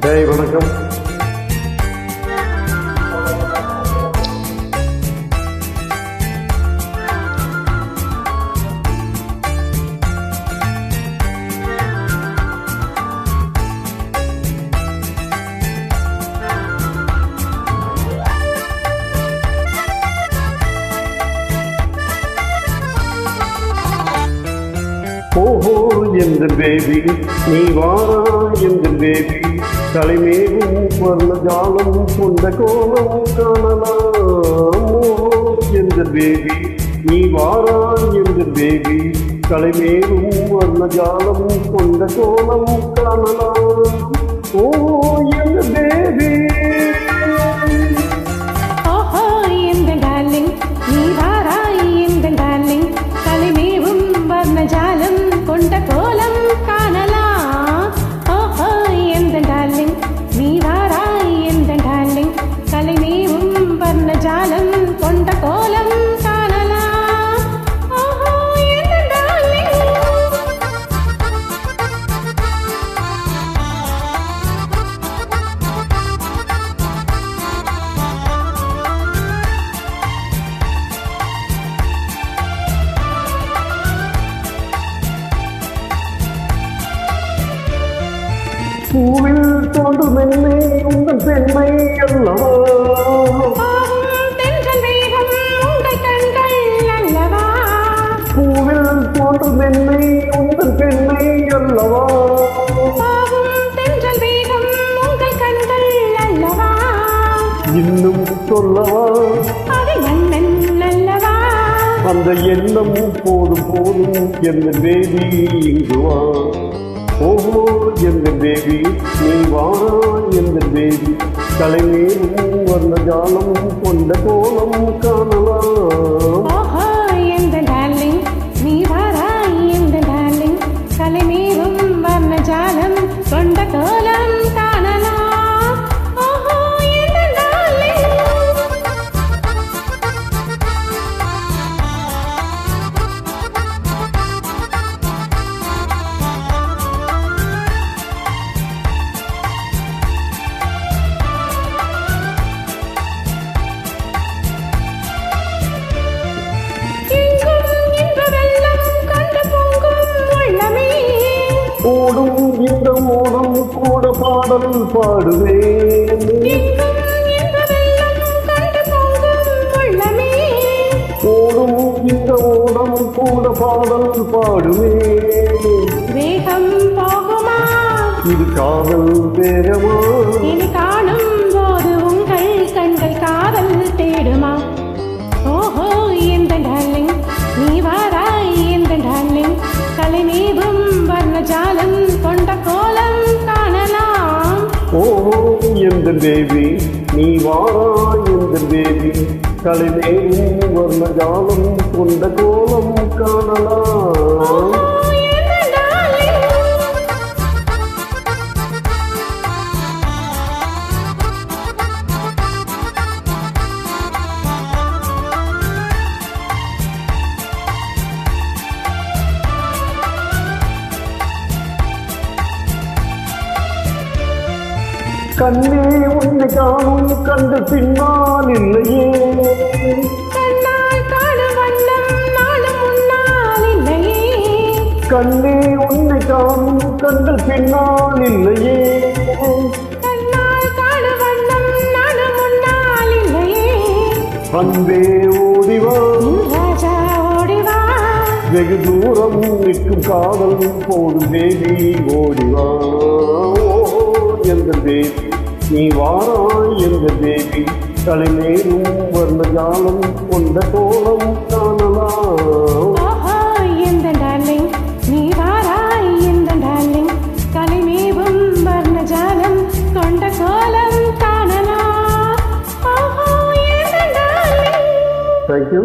ஜெய் வணக்கம். ஓஹோ எந்த பேபி நீ வாரா எந்த பேபி தலைமேவும் வர்ண ஜாலம் கொண்ட கோலம் காணலாம். ஓஹோ எந்த பேபி நீ வாரா எந்த பேபி தலைமேவும் வர்ண ஜாலம் கொண்ட கோலம் காணலாம். ஓ எந்த பேபி ஜாலம் கொண்ட கோலம் காணலாம். ஓஹோ எந்த டார்லிங் நீ வாராய் எந்த டார்லிங் கலைமேவும் வர்ண ஜாலம் கொண்ட கோலம் காணலாம். ஓஹோ எந்த டார்லிங் பூவில் தோன்றும் என்னை உங்கள் பெண்மை அல்லவா, பூவில் தோன்றும் என்னை உங்கள் பெண்மை அல்லவா, இன்னும் சொல்லவா அந்த எண்ணம் போதும் போதும் எந்த பேபி இங்குவா. ஓஹோ எந்த பேபி நீ வாரா எந்த பேபி தலைமேலும் வர்ண ஜாலம் கொண்ட கோலம் காணலாம். ஓஹோ எந்த டார்லிங் நீ வாராய் எந்த டார்லிங் கலைமேலும் வர்ண ஜாலம் கொண்ட கோலம் காணலாம். ஓஹோ எந்த டார்லிங் ஓடும் இந்த ஓடும் கூட பாடல் பாடுவேன், ஓடும் இந்த ஓடம் கூட பாடல் பாடுவேன். வேகம் போகுமா இது காதல் பேரமா, இனி காணும் போது உங்கள் கண்கள் காதல் தேடுமா. ஓஹோ எந்த டார்லிங் நீ வாராய் எந்த டார்லிங் கலைமேவும் வர்ண ஜாலம் கொண்ட கோலம் காணலாம். ஓஹோ எந்த பேபி நீ வாரா எந்த பேபி தலைமேலும் வர்ண ஜாலம் கொண்ட கோலம் காணலாம். கண்ணே உன்னை காணும் கண்டு பின்னால் இல்லையே, கண்ணால் காணும் வண்ணம் நாளும் முன்னால் இல்லையே, கண்ணே உன்னை காணும் கண்டு பின்னால் இல்லையே, கண்ணால் காணும் வண்ணம் நாளும் முன்னால் இல்லையே. அன்பே ஓடிவா ராஜா ஓடிவா வெகு தூரம் நிற்கும் காதல் போடும் பேபி ஓடிவா. ஓஹோ எந்த பேபி நீ வாரா எந்த பேபி தலைமேலும் வர்ண ஜாலம் கொண்ட கோலம் காணலாம். ஓஹோ எந்த டார்லிங் நீ வாராய் எந்த டார்லிங் கலைமேவும் வர்ண ஜாலம் கொண்ட கோலம் காணலாம். ஓஹோ எந்த டார்லிங். தேங்க்யூ.